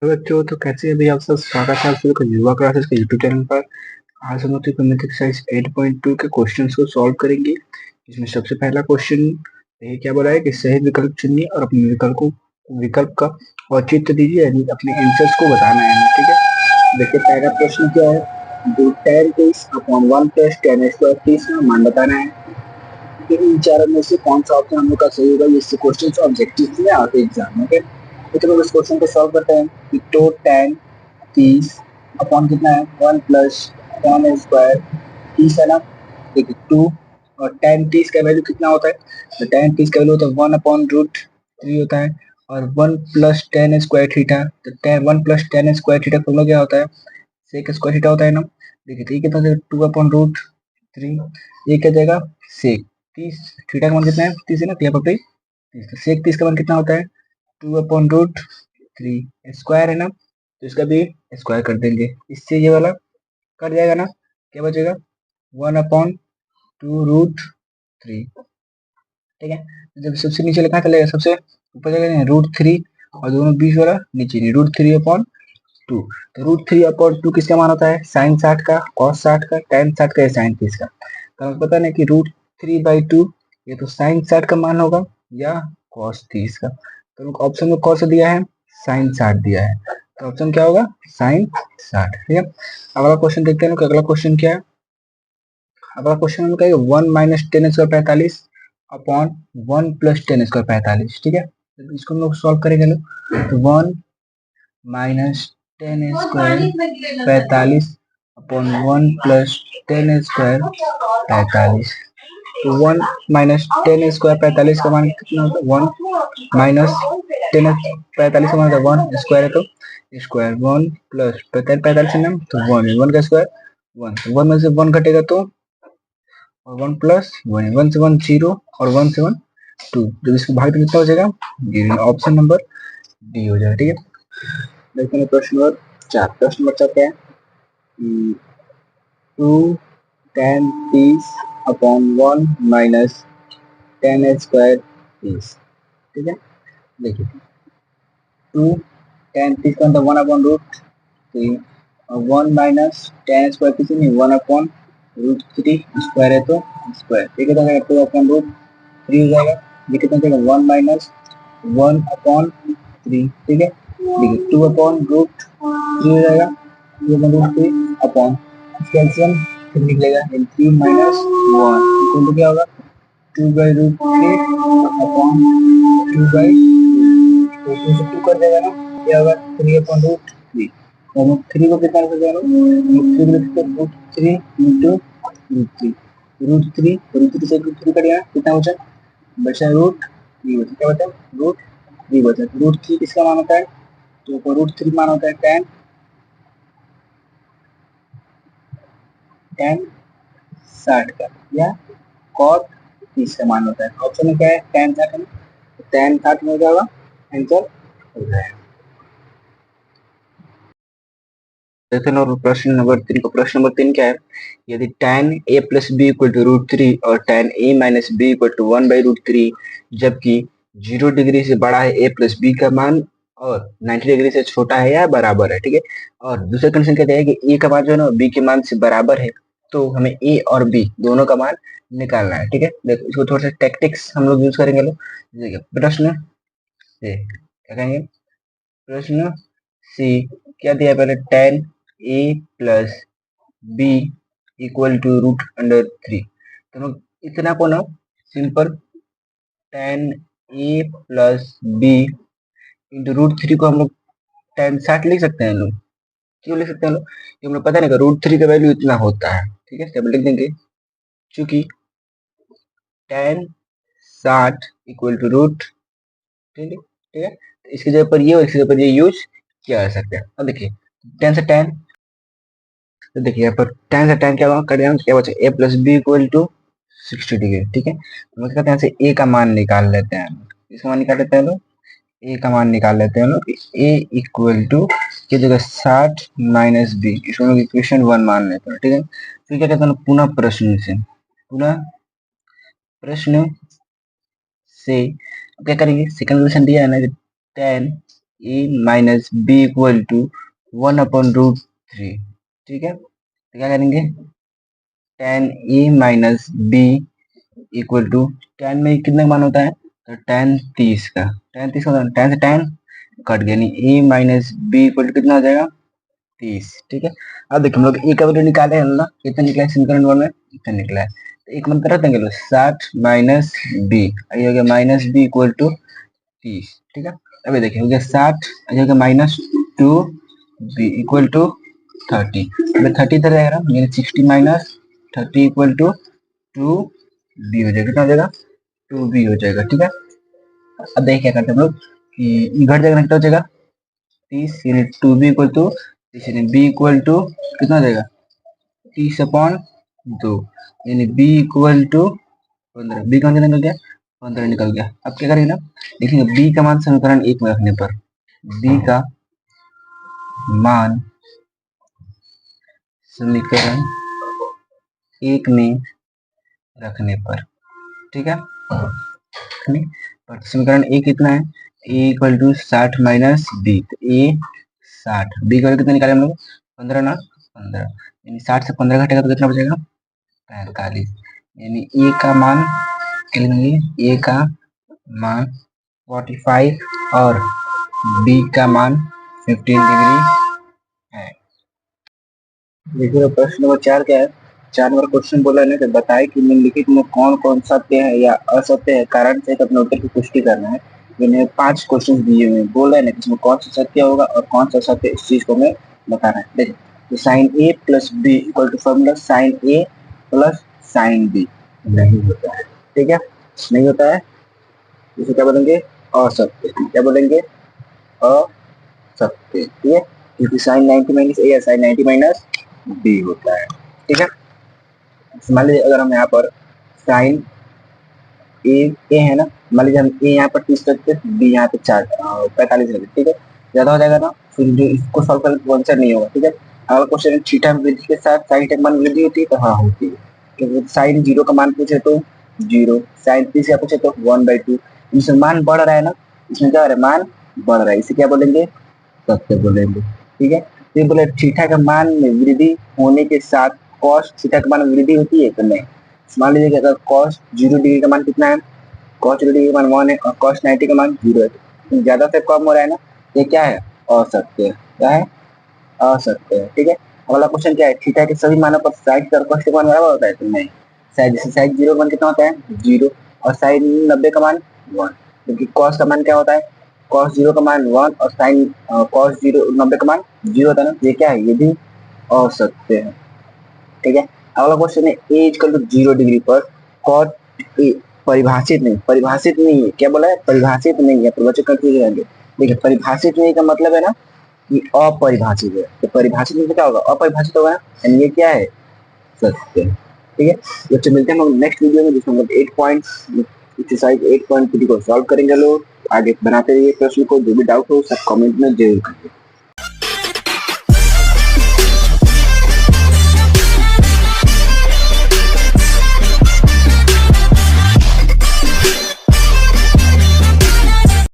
तो बच्चों तो कैसे हैं? अभी आप सब स्वागत है आप सभी का युवा क्लासेस के यूट्यूब चैनल पर। आज हम लोग मैथ एक्सरसाइज 8.2 के क्वेश्चंस को सॉल्व करेंगे। इसमें सबसे पहला क्वेश्चन ये क्या बोला है कि सही विकल्प चुनिए और अपने विकल्प का औचित्य दीजिए, यानी अपने आंसर्स को बताना है। ठीक है, देखिए पहला प्रश्न क्या है, जो 10 is upon 1 plus 10 square 30 का मान बताना है कि इन चारों में से कौन सा ऑप्शन हम लोग का सही होगा। इससे क्वेश्चन ऑब्जेक्टिव में आते हैं एग्जाम में। तो चलो इस क्वेश्चन को सॉल्व करते हैं कि तो 10 30 अपॉन कितना है 1 प्लस 10 स्क्वायर 30 है ना। देखिए 2 और 10 30 का वैल्यू कितना होता है, तो 10 30 का वैल्यू होता है 1/√3 होता है। और 1 प्लस 10 स्क्वायर थीटा, तो 1 प्लस 10 स्क्वायर थीटा फॉर्मूला क्या होता है, सेक स्क्वायर थीटा होता है ना। देखिए तो ये कितना हो 2/√3, ये क्या जाएगा सेक 30, थीटा का मान कितना है 30 है ना, यहाँ पर 30, तो सेक 30 का मान कितना होता है 2/√3, स्क्वायर है ना, तो इसका भी स्क्वायर कर देंगे, इससे ये वाला कट जाएगा ना, क्या बचेगा 1/2√3। ठीक है, जब सबसे नीचे लिखा चलेगा सबसे ऊपर जाएगा √3 और दोनों बीच वाला नीचे नहीं √3/2। तो √3/2 किसका मान होता है, साइन 60 का, कॉस 60 का, टेन 60 का या साइन 30 का। तो हमें पता नहीं कि √3/2 ये तो साइन 60 का मान होगा या कॉस 30 का। तो ऑप्शन में कौन सा दिया है, साइन 60 दिया है, तो ऑप्शन क्या होगा साइन 60। ठीक है, अगला क्वेश्चन देखते हैं कि अगला क्वेश्चन क्या है। अगला क्वेश्चन में कहेगा 1 minus 10 square 45 upon 1 plus 10 square 45। ठीक है, तो इसको हम लोग सॉल्व करेंगे लोग, तो 1 minus 10 square 45 upon 1 plus 10 square 45। तो 1 माइनस 10 स्क्वायर 45 का मान कितना होता है 1 माइनस 10 45 का मान होता है 1 स्क्वायर है तो स्क्वायर 1 प्लस 45 है ना, तो 1 का स्क्वायर 1 में से 1 घटेगा तो और 1 प्लस 1 से 1 0 और 1 से 1 2, जब इसको भाग देंगे कितना हो जाएगा जीरो। ऑप्शन नंबर डी हो जाएगा। ठीक है, देखते हैं प्रश्न नंबर 4। प्रश्न नंबर 4 क्या है, 2 10 30 अपॉन 1 माइनस 10 स्क्वायर 30। ठीक है, देखिए 2 10 30 का मतलब 1/√3 और 1 माइनस 10 स्क्वायर किसी नहीं 1/√3 स्क्वायर है तो स्क्वायर, ठीक है, तो 2/√3 हो जाएगा। ये कितना देगा 1 माइनस 1/3। ठीक है, देखिए 2/√3 हो जाएगा, 2/√3 अपॉन कैल्शियम फिर निकलेगा 3 माइनस 1 इक्वल टू क्या होगा 2/√3 अपॉन 2/2, तो 2 से 2 कर देगा ना, क्या होगा 3/√3। तो हम 3 को कितना लिख सकते हैं, 3 लिख सकते हैं √3 इंटू √3, √3 से √3 कट गया कितना बचा, बचा √3 बचा, क्या बचा √3 बचा। √3 किसका मान होता है, तो √3 मान होता है tan 60 का या cot 30 का मान होता है। ऑप्शन में क्या है tan 60 है, tan 60 में हो जाएगा आंसर हो जाएगा। देखते हैं और प्रश्न नंबर 3 को। प्रश्न नंबर 3 क्या है, यदि tan a plus B equal to √3 और tan a minus B equal to 1/√3 जबकि 0 डिग्री से बड़ा है a प्लस बी का मान और 90 डिग्री से छोटा है या बराबर है। ठीक है, और दूसरा कंडीशन कहते हैं कि a का मान जो है ना b के मान से बराबर है, तो हमें a और b दोनों का मान निकालना है। ठीक है, देखो इसको थोड़ा सा टैक्टिक्स हम लोग यूज करेंगे लोग। देखिए प्रश्न क्या कहेंगे, प्रश्न सी क्या दिया है, पहले tan a plus B equal to √3। तो हम इतना को ना simple tan a plus B into √3 को हम लोग tan 60 लिख सकते हैं लोग। क्यों लिख सकते हैं लोग, क्योंकि हमें पता नहीं √3 का वैल्यू इतना होता है। ठीक है, तो लिख देंगे क्योंकि tan 60 इक्वल टू रूट, ठीक है, ठीक है, तो इसकी जगह पर ये और इसकी जगह पर ये यूज किया जा सकता है। अब देखिए tan से tan, तो देखिए यहाँ पर tan से tan क्या होगा कट जाएगा, क्या बचा a plus B equal to 60 degree. ठीक है, तो हम कहते हैं से a का मान निकाल लेते हैं, इसका मान निकाल लेते हैं लोग, a का मान निकाल लेते हैं लोग, a इक्वल टू की जगह 60 माइनस बी, इसको हम इक्वेशन 1 मान लेते हैं। ठीक है, फिर क्या कहते हैं पुनः प्रश्न से, पुनः प्रश्न से क्या करेंगे, सेकंड क्वेश्चन दिया है ना tan A minus B equal to 1/√3। ठीक है, तो क्या करेंगे, tan A minus B equal to, tan में कितने का मान होता है, तो tan 30 का, tan 30 का, tan से tan कट गया, नहीं ए माइनस बी इक्वल टू कितना हो जाएगा, 30। ठीक है, अब देखिए हम लोग ए का वैल्यू निकाले हैं ना, कितना निकला है समीकरण 1 में, इतना निकला है, तो एक मंत्र रख देंगे 60 माइनस बी, ये हो गया माइनस बी इक्वल टू 30। ठीक है, अभी देखिए हो गया 60, ये हो गया माइनस 2 बी इक्वल टू 30, अभी 30 इधर जाएगा ना, यानी 60 माइनस 30 इक्वल टू 2 बी हो जाएगा, कितना हो जाएगा, 2 बी हो जाएगा। ठीक है, अब देखिए क्या करते हैं हम लोग कि घट जाएगा, कितना हो जाएगा, 30, यानी 2 बी इक्वल टू 30, यानी बी इक्वल टू कितना हो जाएगा, 30/2, यानी बी इक्वल टू 15, बी का निकल गया, 15 निकल गया। अब क्या करेंगे ना, देखिए बी का मान समीकरण 1 में रखने पर, बी का मान समीकरण 1 में रखने पर, ठीक है, समीकरण ए कितना है, ए इक्वल टू 60 माइनस बी, तो ए 60, बी का कितना निकाले हम लोग, 15 ना, 15, यानी 60 से 15 घटेगा तो कितना बचेगा, 45, यानी ए का मान ए का मान 45 और बी का मान 15 डिग्री है। देखिए प्रश्न नंबर 4 क्या है, 4 नंबर क्वेश्चन बोला है ना कि बताए कि निम्नलिखित में कौन कौन सत्य है या असत्य है, कारण से अपने उत्तर की पुष्टि करना है। इन्हें 5 क्वेश्चन दिए हुए हैं, बोला है ना कि इसमें कौन सा सत्य होगा और कौन सा सत्य, इस चीज को हमें बताना है। देखिए तो sine A plus B equal to formula sine A plus sine B नहीं होता है। ठीक है, नहीं होता है, इसे क्या बोलेंगे, असत्य। क्या बोलेंगे, असत्य। ठीक है, क्योंकि साइन 90 माइनस ए या साइन 90 माइनस बी होता है। ठीक है, मान लीजिए अगर हम यहाँ पर साइन ए है ना, मान लीजिए हम ए यहाँ पर 30 रखते हैं, बी यहाँ पे 45 रखते, ठीक है, ज्यादा हो जाएगा ना, फिर जो इसको सॉल्व करने का आंसर नहीं होगा। ठीक है, अगर क्वेश्चन थीटा में वृद्धि के साथ साइन का मान वृद्धि होती है तो हाँ होती है, क्योंकि साइन 0 का मान पूछे तो 0, साइन 30 का पूछे तो 1/2, इसमें मान बढ़ रहा है ना, इसमें क्या हो रहा है, मान बढ़ रहा है, इसे क्या बोलेंगे, सत्य बोलेंगे। ठीक है, तो ये बोले थीटा का मान में वृद्धि होने के साथ कॉस थीटा का मान में वृद्धि होती है तो नहीं। मान लीजिए कि अगर कॉस 0 डिग्री का मान कितना है, कॉस 0 डिग्री का मान 1 है और कॉस 90 का मान 0 है, तो ज्यादा से कम हो रहा है ना, ये क्या है, असत्य है। क्या है, असत्य है। ठीक है, अगला क्वेश्चन क्या है, थीटा के सभी मानों पर साइड और कॉस का मान बराबर होता है तो नहीं। साइड जैसे साइड 0 का मान कितना होता है, 0, और साइड 90 का मान 1, क्योंकि कॉस का मान क्या होता है, कॉस 0 का मान 1 और साइन कॉस 0 90 का मान 0 होता है ना, ये क्या है, ये भी असत्य है। ठीक है, अगला क्वेश्चन है ए इक्वल टू 0 डिग्री पर कॉट ए परिभाषित नहीं है। क्या बोला है, परिभाषित नहीं है, बच्चे कंफ्यूज रहेंगे। देखिए परिभाषित नहीं का मतलब है ना कि अपरिभाषित है, तो परिभाषित नहीं क्या होगा, अपरिभाषित होगा, यानी ये क्या है, सत्य। ठीक है, बच्चे मिलते हैं हम नेक्स्ट वीडियो में, जिसमें हम लोग 8 पॉइंट्स एक्सरसाइज 8.3 को सॉल्व करेंगे। लोग आगे बनाते रहिए प्रश्न को, जो भी डाउट हो सब कमेंट में जरूर करिए।